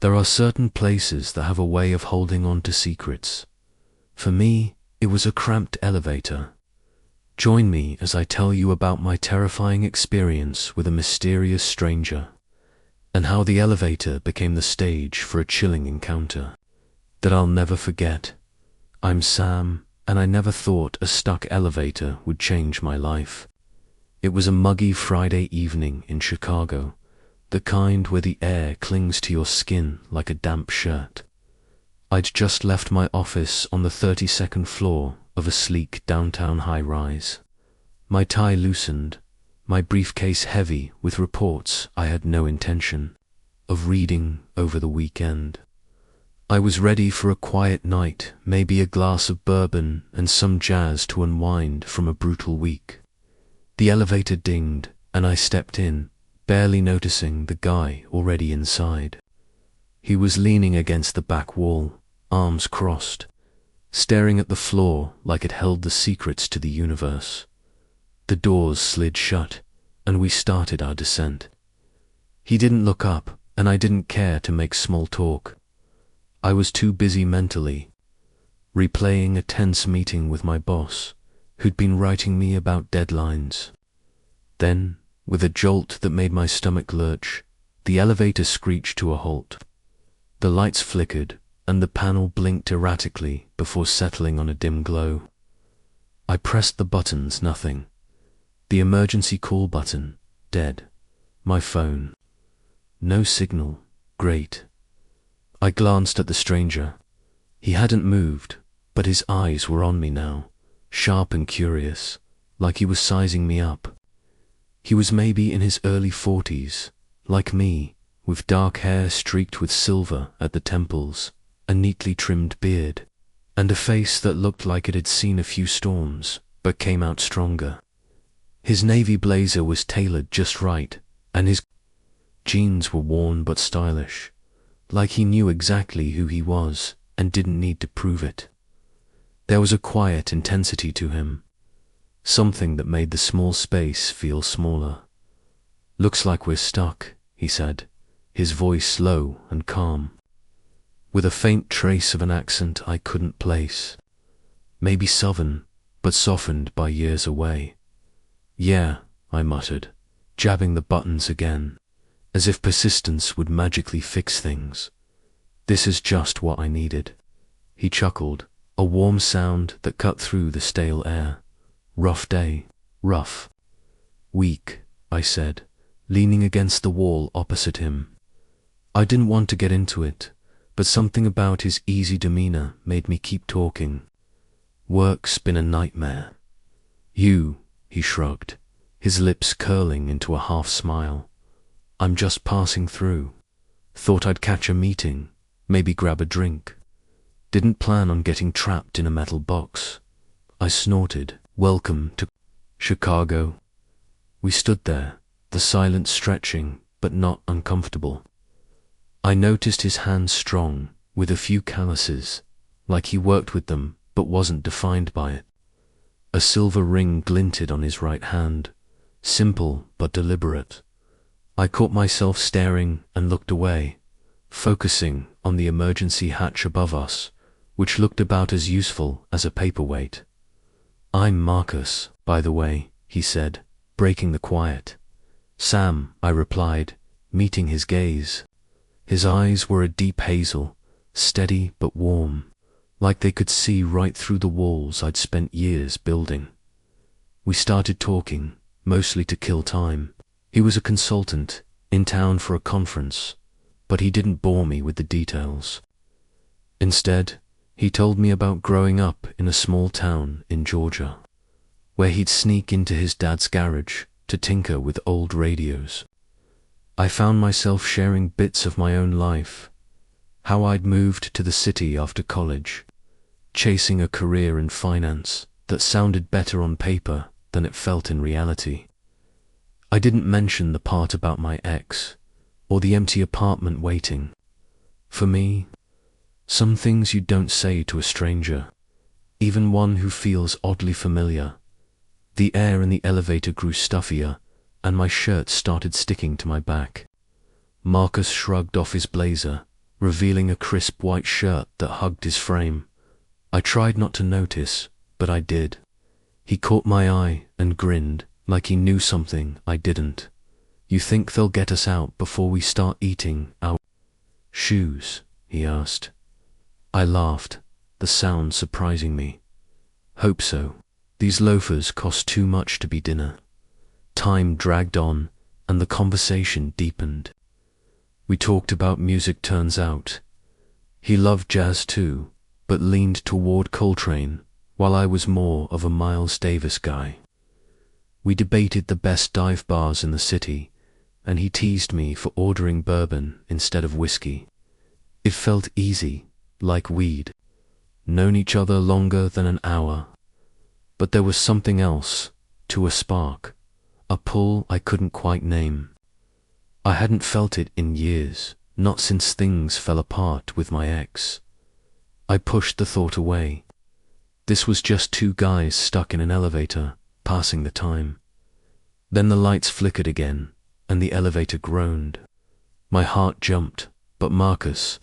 There are certain places that have a way of holding on to secrets. For me, it was a cramped elevator. Join me as I tell you about my terrifying experience with a mysterious stranger, and how the elevator became the stage for a chilling encounter that I'll never forget. I'm Sam, and I never thought a stuck elevator would change my life. It was a muggy Friday evening in Chicago, the kind where the air clings to your skin like a damp shirt. I'd just left my office on the 32nd floor of a sleek downtown high-rise. My tie loosened, my briefcase heavy with reports I had no intention of reading over the weekend. I was ready for a quiet night, maybe a glass of bourbon and some jazz to unwind from a brutal week. The elevator dinged, and I stepped in, barely noticing the guy already inside. He was leaning against the back wall, arms crossed, staring at the floor like it held the secrets to the universe. The doors slid shut, and we started our descent. He didn't look up, and I didn't care to make small talk. I was too busy mentally, replaying a tense meeting with my boss, who'd been writing me about deadlines. Then, with a jolt that made my stomach lurch, the elevator screeched to a halt. The lights flickered, and the panel blinked erratically before settling on a dim glow. I pressed the buttons, nothing. The emergency call button, dead. My phone. No signal. Great. I glanced at the stranger. He hadn't moved, but his eyes were on me now, sharp and curious, like he was sizing me up. He was maybe in his early 40s, like me, with dark hair streaked with silver at the temples, a neatly trimmed beard, and a face that looked like it had seen a few storms, but came out stronger. His navy blazer was tailored just right, and his jeans were worn but stylish, like he knew exactly who he was and didn't need to prove it. There was a quiet intensity to him, something that made the small space feel smaller. "Looks like we're stuck," he said, his voice low and calm, with a faint trace of an accent I couldn't place. Maybe Southern, but softened by years away. "Yeah," I muttered, jabbing the buttons again, as if persistence would magically fix things. "This is just what I needed." He chuckled, a warm sound that cut through the stale air. "Rough day." "Rough." "Weak," I said, leaning against the wall opposite him. I didn't want to get into it, but something about his easy demeanor made me keep talking. "Work's been a nightmare." "You," he shrugged, his lips curling into a half-smile. "I'm just passing through. Thought I'd catch a meeting, maybe grab a drink. Didn't plan on getting trapped in a metal box." I snorted. "Welcome to Chicago." We stood there, the silence stretching, but not uncomfortable. I noticed his hands strong, with a few calluses, like he worked with them but wasn't defined by it. A silver ring glinted on his right hand, simple but deliberate. I caught myself staring and looked away, focusing on the emergency hatch above us, which looked about as useful as a paperweight. "I'm Marcus, by the way," he said, breaking the quiet. "Sam," I replied, meeting his gaze. His eyes were a deep hazel, steady but warm, like they could see right through the walls I'd spent years building. We started talking, mostly to kill time. He was a consultant, in town for a conference, but he didn't bore me with the details. Instead, he told me about growing up in a small town in Georgia, where he'd sneak into his dad's garage to tinker with old radios. I found myself sharing bits of my own life, how I'd moved to the city after college, chasing a career in finance that sounded better on paper than it felt in reality. I didn't mention the part about my ex, or the empty apartment waiting. For me, some things you don't say to a stranger, even one who feels oddly familiar. The air in the elevator grew stuffier, and my shirt started sticking to my back. Marcus shrugged off his blazer, revealing a crisp white shirt that hugged his frame. I tried not to notice, but I did. He caught my eye and grinned, like he knew something I didn't. "You think they'll get us out before we start eating our shoes?" he asked. I laughed, the sound surprising me. "Hope so. These loafers cost too much to be dinner." Time dragged on, and the conversation deepened. We talked about music, turns out. He loved jazz too, but leaned toward Coltrane, while I was more of a Miles Davis guy. We debated the best dive bars in the city, and he teased me for ordering bourbon instead of whiskey. It felt easy, like we'd known each other longer than an hour. But there was something else, to a spark, a pull I couldn't quite name. I hadn't felt it in years, not since things fell apart with my ex. I pushed the thought away. This was just two guys stuck in an elevator, passing the time. Then the lights flickered again, and the elevator groaned. My heart jumped, but Marcus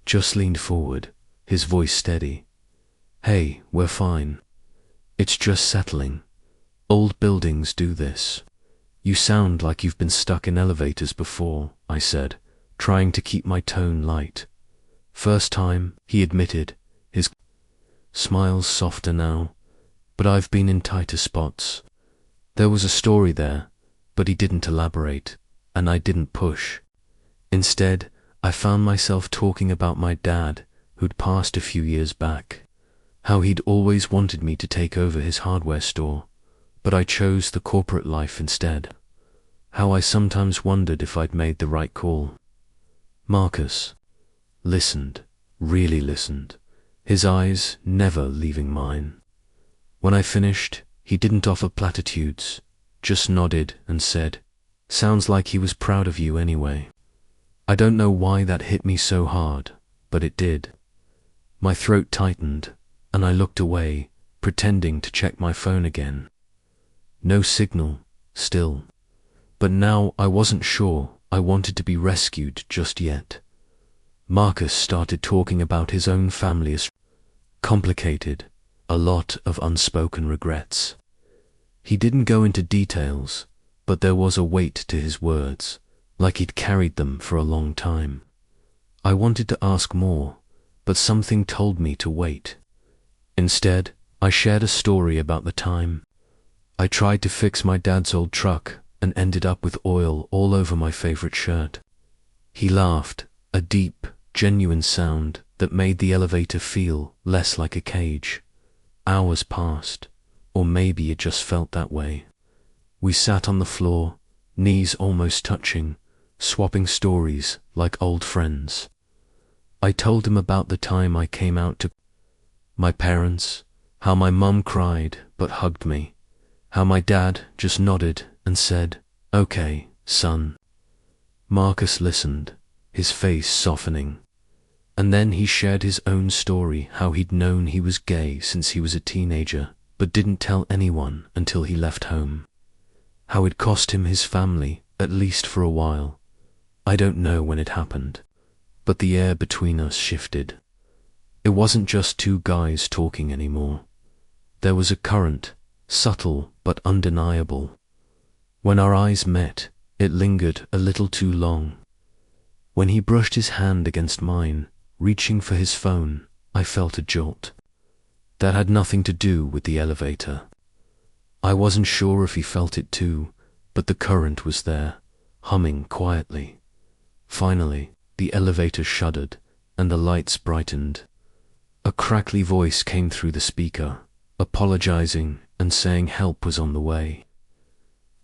just leaned forward, his voice steady. "Hey, we're fine. It's just settling. Old buildings do this." "You sound like you've been stuck in elevators before," I said, trying to keep my tone light. "First time," he admitted, his smiles softer now, "but I've been in tighter spots." There was a story there, but he didn't elaborate, and I didn't push. Instead, I found myself talking about my dad, who'd passed a few years back. How he'd always wanted me to take over his hardware store, but I chose the corporate life instead. How I sometimes wondered if I'd made the right call. Marcus listened, really listened, his eyes never leaving mine. When I finished, he didn't offer platitudes, just nodded and said, "Sounds like he was proud of you anyway." I don't know why that hit me so hard, but it did. My throat tightened, and I looked away, pretending to check my phone again. No signal, still. But now I wasn't sure I wanted to be rescued just yet. Marcus started talking about his own family as complicated, a lot of unspoken regrets. He didn't go into details, but there was a weight to his words, like he'd carried them for a long time. I wanted to ask more, but something told me to wait. Instead, I shared a story about the time I tried to fix my dad's old truck and ended up with oil all over my favorite shirt. He laughed, a deep, genuine sound that made the elevator feel less like a cage. Hours passed, or maybe it just felt that way. We sat on the floor, knees almost touching, swapping stories like old friends. I told him about the time I came out to my parents, how my mum cried but hugged me, how my dad just nodded and said, "Okay, son." Marcus listened, his face softening. And then he shared his own story, how he'd known he was gay since he was a teenager, but didn't tell anyone until he left home. How it cost him his family, at least for a while. I don't know when it happened, but the air between us shifted. It wasn't just two guys talking anymore. There was a current, subtle but undeniable. When our eyes met, it lingered a little too long. When he brushed his hand against mine, reaching for his phone, I felt a jolt. That had nothing to do with the elevator. I wasn't sure if he felt it too, but the current was there, humming quietly. Finally, the elevator shuddered, and the lights brightened. A crackly voice came through the speaker, apologizing and saying help was on the way.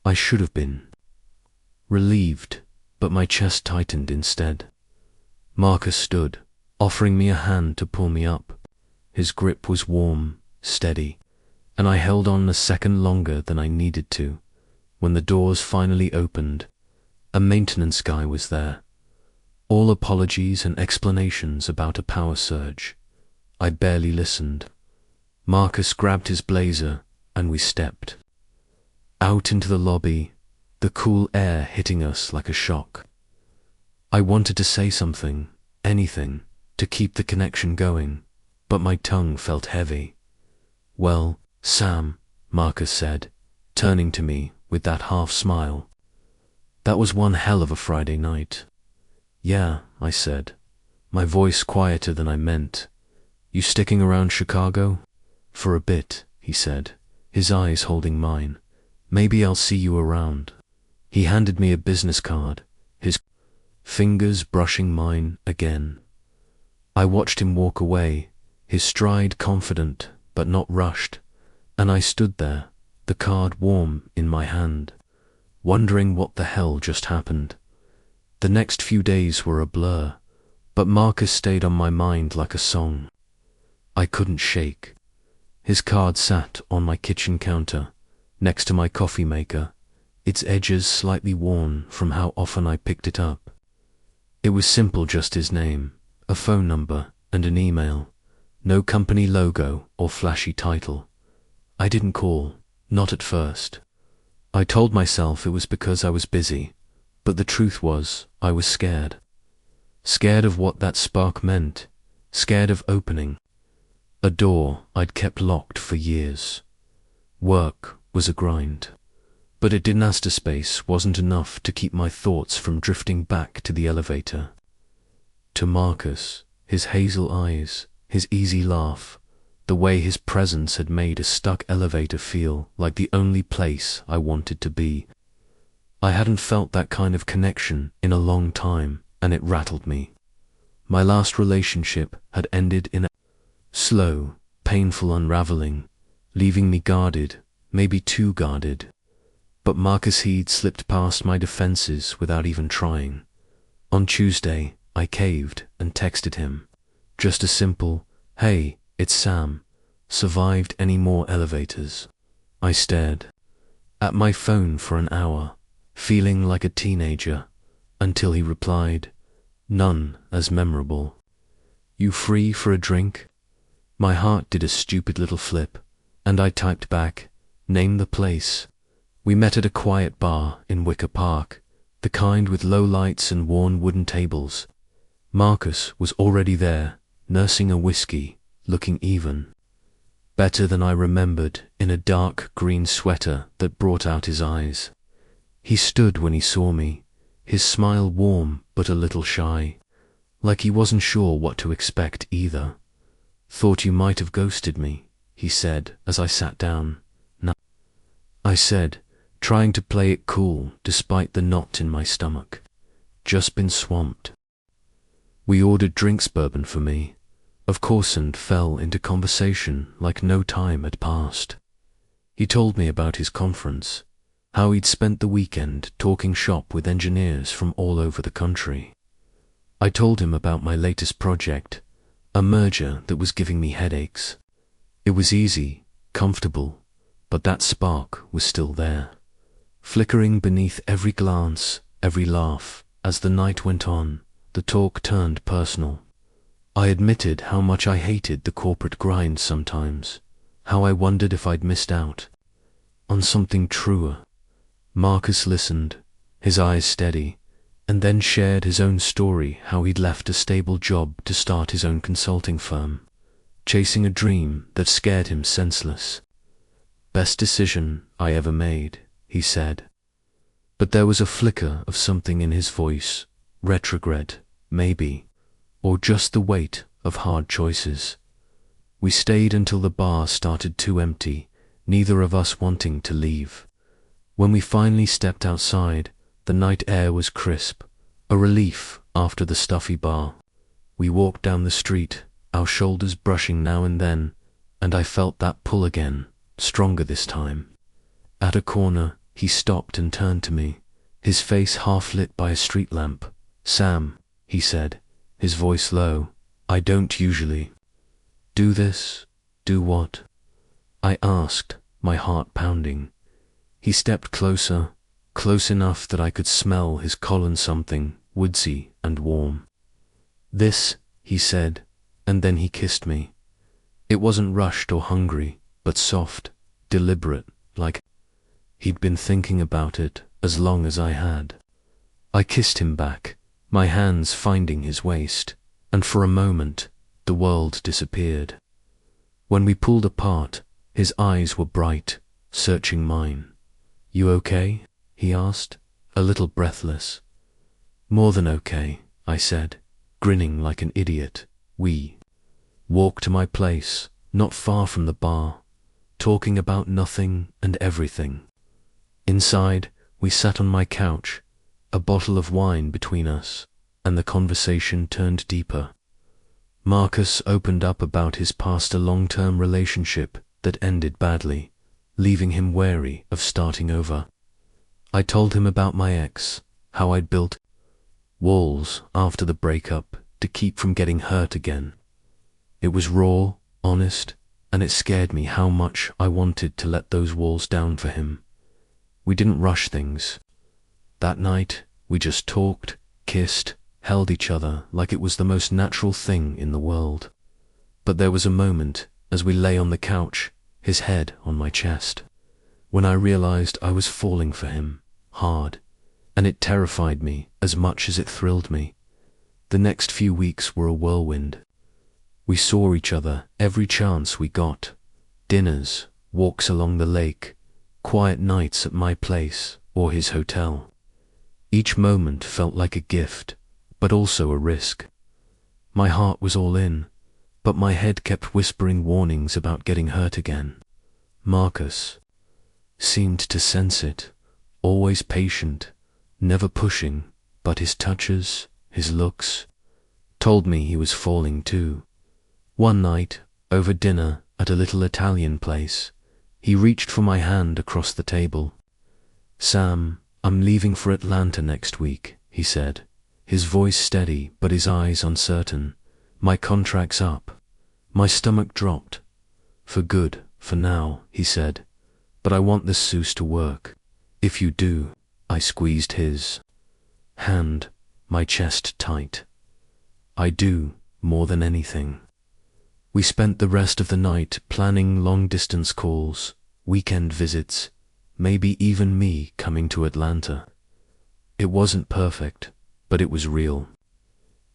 I should have been relieved, but my chest tightened instead. Marcus stood, offering me a hand to pull me up. His grip was warm, steady, and I held on a second longer than I needed to. When the doors finally opened, a maintenance guy was there. All apologies and explanations about a power surge. I barely listened. Marcus grabbed his blazer, and we stepped out into the lobby, the cool air hitting us like a shock. I wanted to say something, anything, to keep the connection going, but my tongue felt heavy. "Well, Sam," Marcus said, turning to me with that half smile, "that was one hell of a Friday night." "Yeah," I said, my voice quieter than I meant. "You sticking around Chicago?" "For a bit," he said, his eyes holding mine. "Maybe I'll see you around." He handed me a business card, his fingers brushing mine again. I watched him walk away, his stride confident but not rushed, and I stood there, the card warm in my hand, wondering what the hell just happened. The next few days were a blur, but Marcus stayed on my mind like a song I couldn't shake. His card sat on my kitchen counter, next to my coffee maker, its edges slightly worn from how often I picked it up. It was simple, just his name, a phone number, and an email. No company logo or flashy title. I didn't call, not at first. I told myself it was because I was busy, but the truth was I was scared. Scared of what that spark meant, scared of opening a door I'd kept locked for years. Work was a grind, but a disaster space wasn't enough to keep my thoughts from drifting back to the elevator. To Marcus, his hazel eyes, his easy laugh, the way his presence had made a stuck elevator feel like the only place I wanted to be. I hadn't felt that kind of connection in a long time, and it rattled me. My last relationship had ended in a slow, painful unraveling, leaving me guarded, maybe too guarded. But Marcus Heed slipped past my defenses without even trying. On Tuesday, I caved and texted him. Just a simple, "Hey, it's Sam. Survived any more elevators?" I stared at my phone for an hour, feeling like a teenager, until he replied, "None as memorable. You free for a drink?" My heart did a stupid little flip, and I typed back, "Name the place." We met at a quiet bar in Wicker Park, the kind with low lights and worn wooden tables. Marcus was already there, nursing a whiskey, looking even better than I remembered, in a dark green sweater that brought out his eyes. He stood when he saw me, his smile warm but a little shy, like he wasn't sure what to expect either. "Thought you might have ghosted me," he said as I sat down. "No," I said, trying to play it cool despite the knot in my stomach. "Just been swamped." We ordered drinks, bourbon for me, of course, and fell into conversation like no time had passed. He told me about his conference, how he'd spent the weekend talking shop with engineers from all over the country. I told him about my latest project, a merger that was giving me headaches. It was easy, comfortable, but that spark was still there, flickering beneath every glance, every laugh. As the night went on, the talk turned personal. I admitted how much I hated the corporate grind sometimes, how I wondered if I'd missed out on something truer. Marcus listened, his eyes steady, and then shared his own story, how he'd left a stable job to start his own consulting firm, chasing a dream that scared him senseless. "Best decision I ever made," he said. But there was a flicker of something in his voice, retrograde, maybe, or just the weight of hard choices. We stayed until the bar started to empty, neither of us wanting to leave. When we finally stepped outside, the night air was crisp, a relief after the stuffy bar. We walked down the street, our shoulders brushing now and then, and I felt that pull again, stronger this time. At a corner, he stopped and turned to me, his face half lit by a street lamp. "Sam," he said, his voice low, "I don't usually do this." "Do what?" I asked, my heart pounding. He stepped closer, close enough that I could smell his collar, something woodsy and warm. "This," he said, and then he kissed me. It wasn't rushed or hungry, but soft, deliberate, like he'd been thinking about it as long as I had. I kissed him back, my hands finding his waist, and for a moment, the world disappeared. When we pulled apart, his eyes were bright, searching mine. "You okay?" he asked, a little breathless. "More than okay," I said, grinning like an idiot. We walked to my place, not far from the bar, talking about nothing and everything. Inside, we sat on my couch, a bottle of wine between us, and the conversation turned deeper. Marcus opened up about his past a long-term relationship that ended badly, leaving him wary of starting over. I told him about my ex, how I'd built walls after the breakup to keep from getting hurt again. It was raw, honest, and it scared me how much I wanted to let those walls down for him. We didn't rush things. That night, we just talked, kissed, held each other like it was the most natural thing in the world. But there was a moment, as we lay on the couch, his head on my chest, when I realized I was falling for him, hard, and it terrified me as much as it thrilled me. The next few weeks were a whirlwind. We saw each other every chance we got. Dinners, walks along the lake, quiet nights at my place or his hotel. Each moment felt like a gift, but also a risk. My heart was all in, but my head kept whispering warnings about getting hurt again. Marcus seemed to sense it, always patient, never pushing, but his touches, his looks, told me he was falling too. One night, over dinner at a little Italian place, he reached for my hand across the table. "Sam, I'm leaving for Atlanta next week," he said, his voice steady but his eyes uncertain. "My contract's up." My stomach dropped. "For good, for now," he said, "but I want this Seuss to work. If you do," I squeezed his hand, my chest tight. "I do, more than anything." We spent the rest of the night planning long-distance calls, weekend visits, maybe even me coming to Atlanta. It wasn't perfect, but it was real.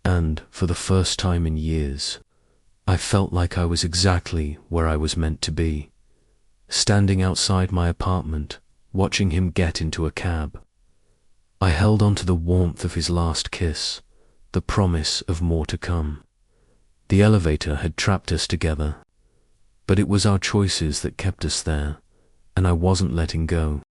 And, for the first time in years, I felt like I was exactly where I was meant to be, standing outside my apartment, watching him get into a cab. I held on to the warmth of his last kiss, the promise of more to come. The elevator had trapped us together, but it was our choices that kept us there, and I wasn't letting go.